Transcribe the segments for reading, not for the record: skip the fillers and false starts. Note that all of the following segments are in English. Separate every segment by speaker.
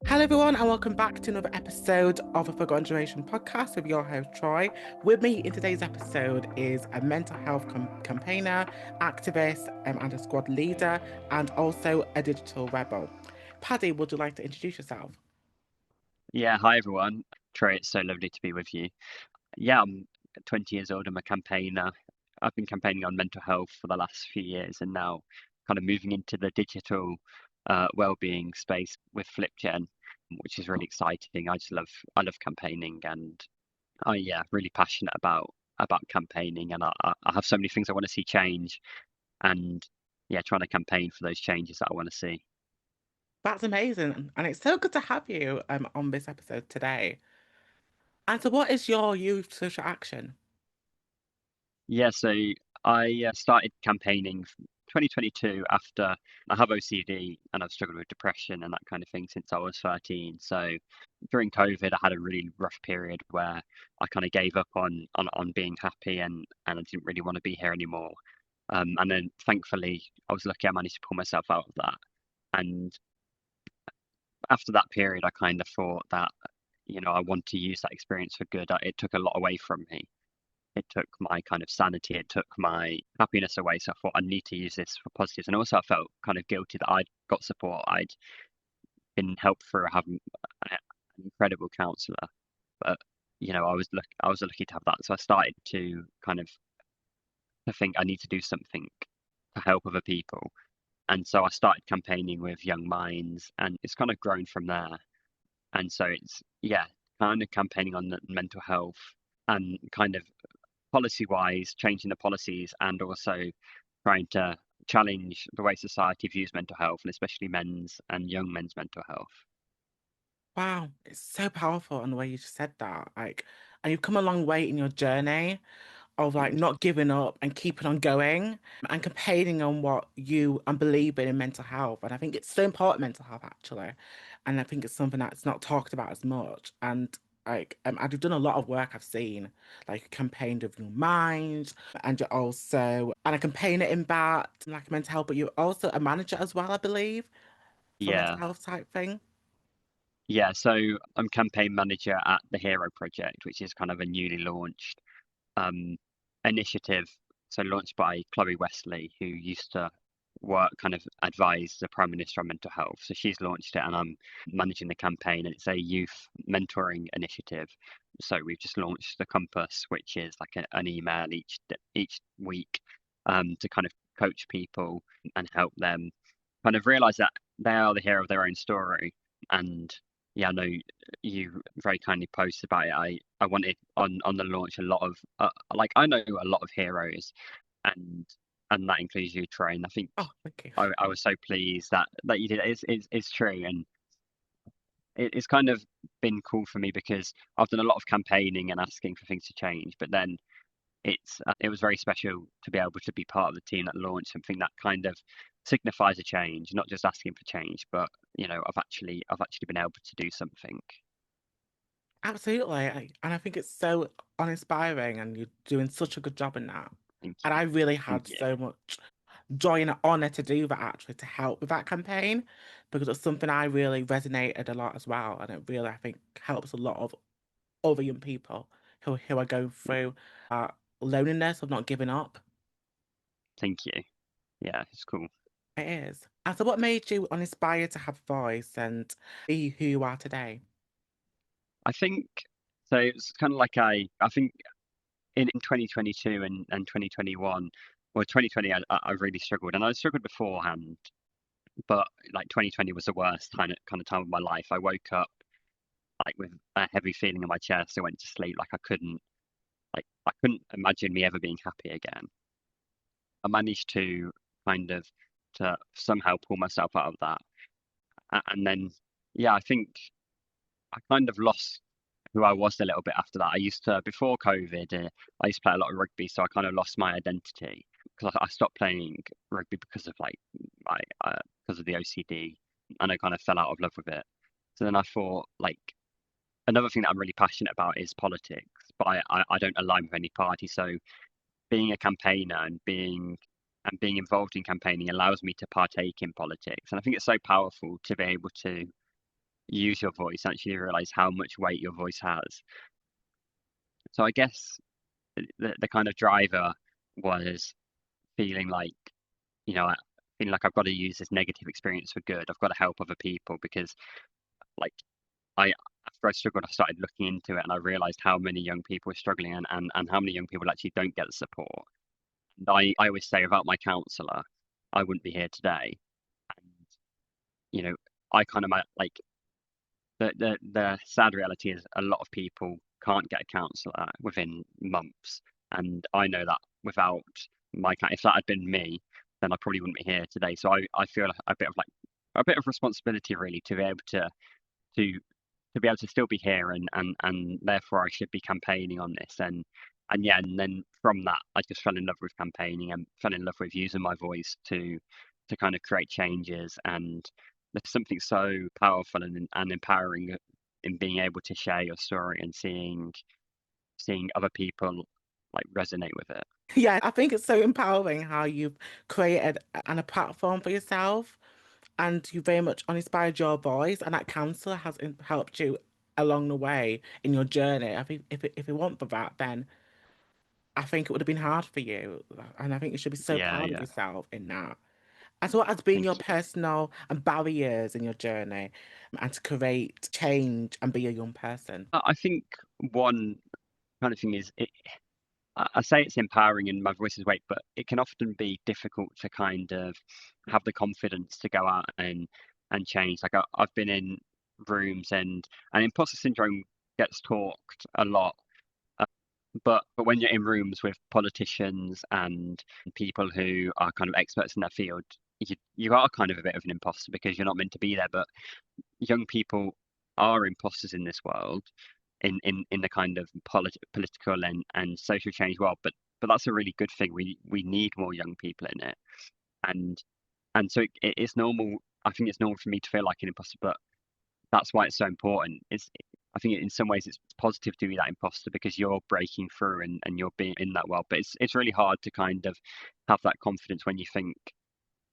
Speaker 1: Hello, everyone, and welcome back to another episode of a Forgotten Generation podcast with your host, Troy. With me in today's episode is a mental health campaigner, activist, and a squad leader, and also a digital rebel. Paddy, would you like to introduce yourself?
Speaker 2: Yeah, hi everyone. Troy, it's so lovely to be with you. Yeah, I'm 20 years old. I'm a campaigner. I've been campaigning on mental health for the last few years and now kind of moving into the digital well-being space with FlippGen, which is really exciting. I love campaigning and really passionate about campaigning and I have so many things I want to see change and yeah, trying to campaign for those changes that I want to see.
Speaker 1: That's amazing, and it's so good to have you on this episode today. And so, what is your youth social action?
Speaker 2: Yeah, so I started campaigning 2022 after I have OCD and I've struggled with depression and that kind of thing since I was 13. So during COVID, I had a really rough period where I kind of gave up on being happy and I didn't really want to be here anymore. And then thankfully, I was lucky I managed to pull myself out of that. And after that period, I kind of thought that, I want to use that experience for good. It took a lot away from me. It took my kind of sanity, it took my happiness away. So I thought I need to use this for positives. And also I felt kind of guilty that I'd got support. I'd been helped through having an incredible counsellor. But I was lucky to have that. So I started to kind of to think I need to do something to help other people. And so I started campaigning with Young Minds and it's kind of grown from there. And so it's kind of campaigning on the mental health and kind of policy wise, changing the policies and also trying to challenge the way society views mental health and especially men's and young men's mental health.
Speaker 1: Wow, it's so powerful on the way you just said that. And you've come a long way in your journey of not giving up and keeping on going and campaigning on what you and believing in mental health. And I think it's so important, mental health, actually. And I think it's something that's not talked about as much. And you've done a lot of work I've seen, like you campaigned of your mind, and you're also and a campaigner in that, like mental health, but you're also a manager as well, I believe, for mental
Speaker 2: Yeah.
Speaker 1: health type thing.
Speaker 2: Yeah. So I'm campaign manager at the Hero Project, which is kind of a newly launched um, initiative. So launched by Chloe Wesley, who used to work kind of advise the Prime Minister on mental health. So she's launched it and I'm managing the campaign and it's a youth mentoring initiative. So we've just launched the Compass, which is like an email each week to kind of coach people and help them kind of realize that they are the hero of their own story. And yeah, I know you very kindly posted about it. I wanted on the launch a lot of like I know a lot of heroes, and that includes you, Troy. And I think
Speaker 1: Oh, thank you.
Speaker 2: I was so pleased that you did it. It's true, and it's kind of been cool for me because I've done a lot of campaigning and asking for things to change, but then it was very special to be able to be part of the team that launched something that kind of signifies a change, not just asking for change, but I've actually been able to do something.
Speaker 1: Absolutely. And I think it's so uninspiring, and you're doing such a good job in that.
Speaker 2: Thank
Speaker 1: And
Speaker 2: you.
Speaker 1: I really
Speaker 2: Thank
Speaker 1: had
Speaker 2: you.
Speaker 1: so much joy and honor to do that, actually, to help with that campaign, because it's something I really resonated a lot as well. And it really, I think, helps a lot of other young people who are going through loneliness of not giving up.
Speaker 2: Thank you. Yeah, it's cool.
Speaker 1: It is. And so, what made you uninspired to have a voice and be who you are today?
Speaker 2: I think so. It's kind of like I think in 2022 and 2021, well, 2020 I really struggled, and I struggled beforehand, but like 2020 was the worst kind of time of my life. I woke up like with a heavy feeling in my chest. I went to sleep I couldn't imagine me ever being happy again. I managed to kind of to somehow pull myself out of that, and then yeah, I think I kind of lost who I was a little bit after that. I used to, before COVID, I used to play a lot of rugby, so I kind of lost my identity because I stopped playing rugby because of my because of the OCD, and I kind of fell out of love with it. So then I thought, like, another thing that I'm really passionate about is politics, but I don't align with any party. So being a campaigner and being involved in campaigning allows me to partake in politics, and I think it's so powerful to be able to use your voice, actually realize how much weight your voice has. So I guess the kind of driver was feeling like, you know, feeling like I've got to use this negative experience for good. I've got to help other people because, like, I after I struggled, I started looking into it and I realized how many young people are struggling and how many young people actually don't get the support. And I always say, without my counsellor, I wouldn't be here today. And, you know, I kind of like the sad reality is a lot of people can't get a counsellor within months. And I know that without if that had been me, then I probably wouldn't be here today. So I feel a bit of responsibility really to be able to to be able to still be here and therefore I should be campaigning on this and yeah, and then from that I just fell in love with campaigning and fell in love with using my voice to kind of create changes. And there's something so powerful and empowering in being able to share your story and seeing other people like resonate with it.
Speaker 1: Yeah, I think it's so empowering how you've created a platform for yourself and you very much inspired your voice, and that counselor has helped you along the way in your journey. I think if it weren't for that, then I think it would have been hard for you. And I think you should be so
Speaker 2: Yeah,
Speaker 1: proud of
Speaker 2: yeah.
Speaker 1: yourself in that. And so what has been
Speaker 2: Thank
Speaker 1: your
Speaker 2: you.
Speaker 1: personal and barriers in your journey and to create change and be a young person?
Speaker 2: I think one kind of thing is I say it's empowering and my voice is weight, but it can often be difficult to kind of have the confidence to go out and change. Like I've been in rooms and imposter syndrome gets talked a lot, uh, but when you're in rooms with politicians and people who are kind of experts in their field, you are kind of a bit of an imposter because you're not meant to be there. But young people are imposters in this world, in the kind of political and social change world. But that's a really good thing. We need more young people in it, and so it's normal. I think it's normal for me to feel like an imposter, but that's why it's so important. I think in some ways it's positive to be that imposter because you're breaking through and you're being in that world. But it's really hard to kind of have that confidence when you think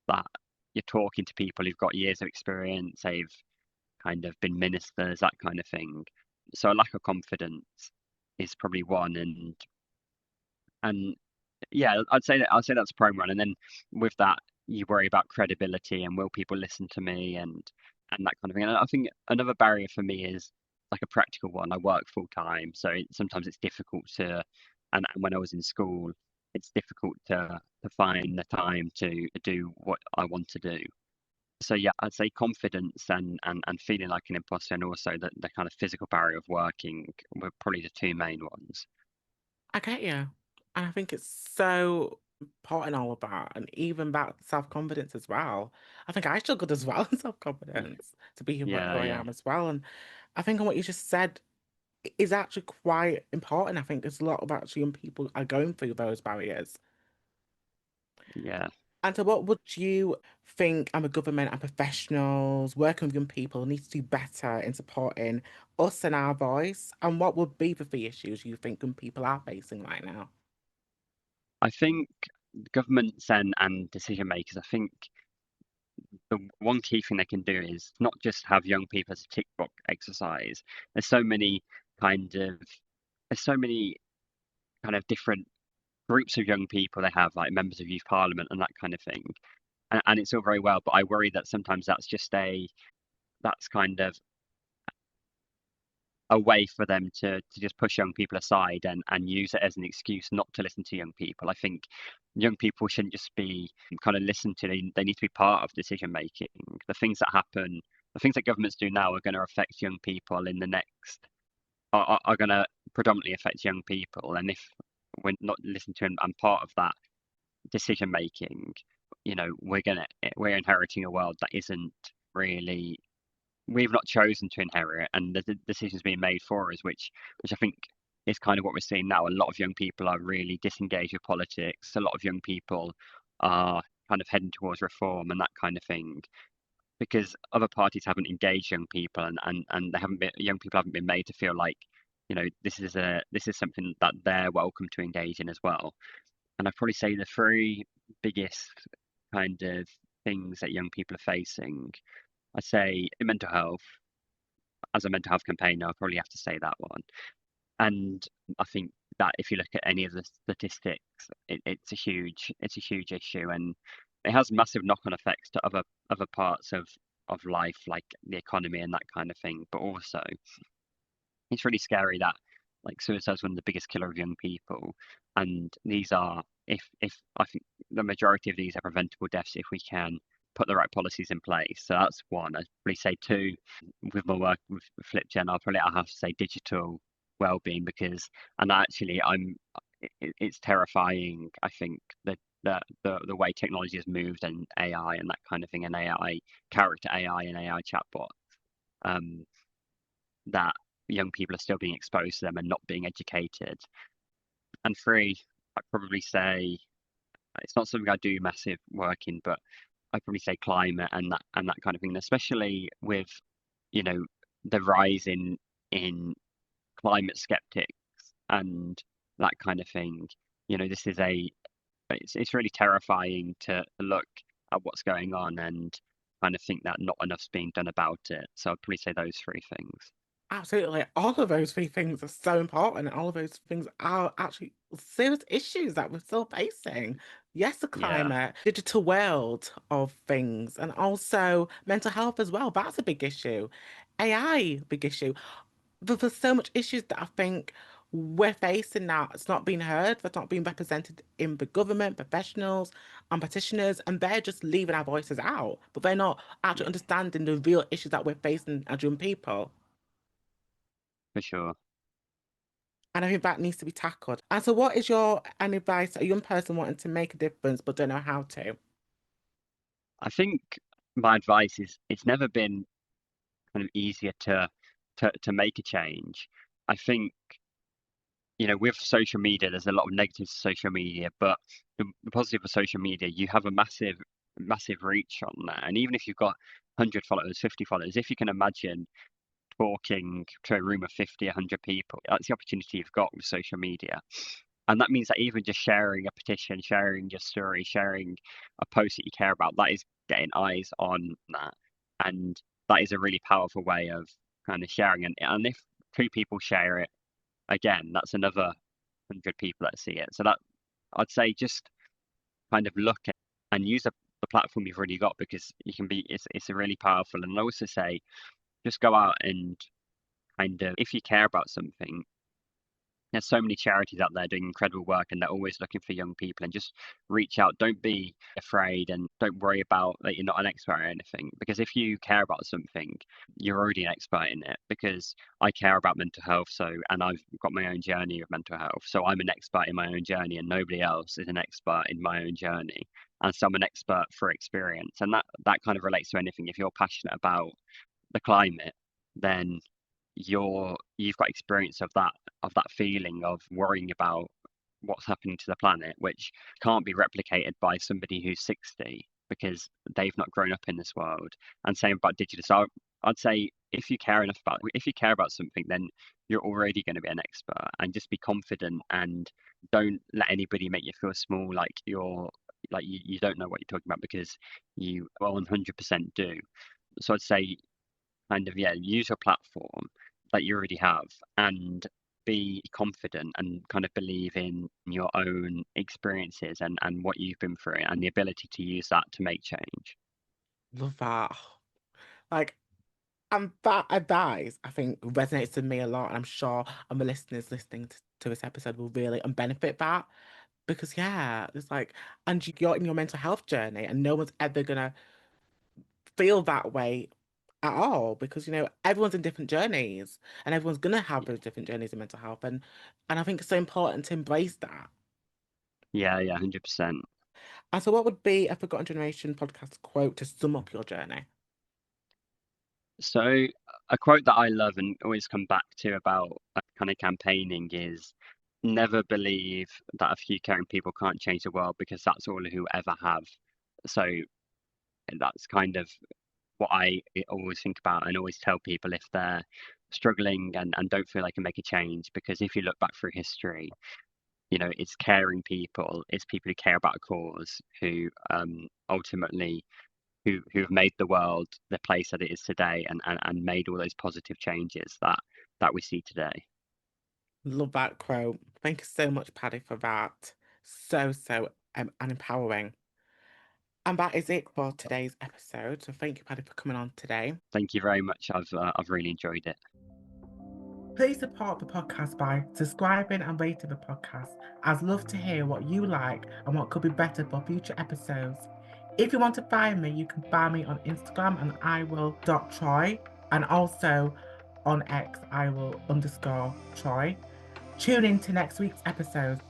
Speaker 2: that you're talking to people who've got years of experience, they've kind of been ministers, that kind of thing. So a lack of confidence is probably one, and yeah, I'd say that's prime one. And then with that, you worry about credibility and will people listen to me and that kind of thing. And I think another barrier for me is like a practical one. I work full time, so sometimes it's difficult to, and when I was in school, it's difficult to find the time to do what I want to do. So yeah, I'd say confidence and feeling like an imposter, and also the kind of physical barrier of working were probably the two main ones.
Speaker 1: I get you. And I think it's so important all of that. And even that self-confidence as well. I think I struggled as well in self-confidence to be who
Speaker 2: Yeah,
Speaker 1: I
Speaker 2: yeah,
Speaker 1: am as well. And I think on what you just said is actually quite important. I think there's a lot of actually young people are going through those barriers.
Speaker 2: yeah.
Speaker 1: And so what would you think the government and professionals working with young people need to do better in supporting us and our voice? And what would be the three issues you think young people are facing right now?
Speaker 2: I think governments and decision makers, I think the one key thing they can do is not just have young people as a tick box exercise. There's so many kind of there's so many kind of different groups of young people they have, like members of youth parliament and that kind of thing. And it's all very well, but I worry that sometimes that's kind of a way for them to just push young people aside and use it as an excuse not to listen to young people. I think young people shouldn't just be kind of listened to, they need to be part of decision making. The things that happen, the things that governments do now are going to affect young people in the next, are going to predominantly affect young people. And if we're not listening to them and part of that decision making, we're inheriting a world that isn't really we've not chosen to inherit, and the decisions being made for us, which I think is kind of what we're seeing now. A lot of young people are really disengaged with politics. A lot of young people are kind of heading towards reform and that kind of thing because other parties haven't engaged young people, and they haven't been young people haven't been made to feel like this is something that they're welcome to engage in as well. And I'd probably say the three biggest kind of things that young people are facing, I'd say mental health. as a mental health campaigner, I'll probably have to say that one. And I think that if you look at any of the statistics, it's a huge issue, and it has massive knock-on effects to other parts of life, like the economy and that kind of thing. But also, it's really scary that like suicide is one of the biggest killer of young people, and these are if I think the majority of these are preventable deaths if we can put the right policies in place. So that's one. I'd probably say two, with my work with FlippGen, I have to say digital well-being, because and actually it's terrifying. I think that the way technology has moved, and AI and that kind of thing, and AI character AI and AI chatbot, um, that young people are still being exposed to them and not being educated. And three, I'd probably say it's not something I do massive work in, but I'd probably say climate and that kind of thing, and especially with, you know, the rise in climate skeptics and that kind of thing. You know, this is it's really terrifying to look at what's going on and kind of think that not enough's being done about it. So I'd probably say those three things.
Speaker 1: Absolutely. All of those three things are so important, and all of those things are actually serious issues that we're still facing. Yes, the
Speaker 2: Yeah,
Speaker 1: climate, digital world of things, and also mental health as well. That's a big issue. AI, big issue. But there's so much issues that I think we're facing now. It's not being heard, it's not being represented in the government, professionals, and practitioners, and they're just leaving our voices out, but they're not actually
Speaker 2: yeah,
Speaker 1: understanding the real issues that we're facing as young people.
Speaker 2: for sure.
Speaker 1: And I think that needs to be tackled. And so, what is your any advice to a young person wanting to make a difference but don't know how to?
Speaker 2: I think my advice is it's never been kind of easier to make a change. I think, you know, with social media, there's a lot of negatives to social media, but the positive of social media, you have a massive reach on there. And even if you've got 100 followers, 50 followers, if you can imagine talking to a room of 50, 100 people, that's the opportunity you've got with social media. And that means that even just sharing a petition, sharing your story, sharing a post that you care about, that is getting eyes on that. And that is a really powerful way of kind of sharing. And if two people share it, again, that's another 100 people that see it. So that I'd say just kind of look at and use the platform you've already got, because you can be it's a really powerful. And I also say just go out and kind of, if you care about something, there's so many charities out there doing incredible work, and they're always looking for young people, and just reach out. Don't be afraid, and don't worry about that you're not an expert or anything, because if you care about something, you're already an expert in it. Because I care about mental health, so, and I've got my own journey of mental health, so I'm an expert in my own journey, and nobody else is an expert in my own journey. And so I'm an expert for experience, and that kind of relates to anything. If you're passionate about the climate, then you've got experience of that feeling of worrying about what's happening to the planet, which can't be replicated by somebody who's 60, because they've not grown up in this world. And same about digital. So I'd say if you care about something, then you're already going to be an expert, and just be confident, and don't let anybody make you feel small, like you don't know what you're talking about, because you 100% do. So I'd say kind of, yeah, use your platform that you already have, and be confident, and kind of believe in your own experiences and what you've been through, and the ability to use that to make change.
Speaker 1: Love that. Like, and that advice, I think, resonates with me a lot. And I'm sure and the listeners listening to this episode will really and benefit that. Because, yeah, it's like, and you're in your mental health journey, and no one's ever gonna feel that way at all. Because, everyone's in different journeys, and everyone's gonna have those different journeys in mental health. And I think it's so important to embrace that.
Speaker 2: Yeah, yeah, 100%.
Speaker 1: And so, what would be a Forgotten Generation podcast quote to sum up your journey?
Speaker 2: So a quote that I love and always come back to about kind of campaigning is, never believe that a few caring people can't change the world, because that's all who ever have. So that's kind of what I always think about, and always tell people if they're struggling and don't feel they can make a change. Because if you look back through history, you know, it's caring people, it's people who care about a cause, who ultimately who've made the world the place that it is today, and made all those positive changes that we see today.
Speaker 1: Love that quote. Thank you so much, Paddy, for that. So, and empowering. And that is it for today's episode. So thank you, Paddy, for coming on today.
Speaker 2: Thank you very much. I've really enjoyed it.
Speaker 1: Please support the podcast by subscribing and rating the podcast. I'd love to hear what you like and what could be better for future episodes. If you want to find me, you can find me on Instagram and iwill.troy, and also on X, iwill_Troy. Tune in to next week's episode.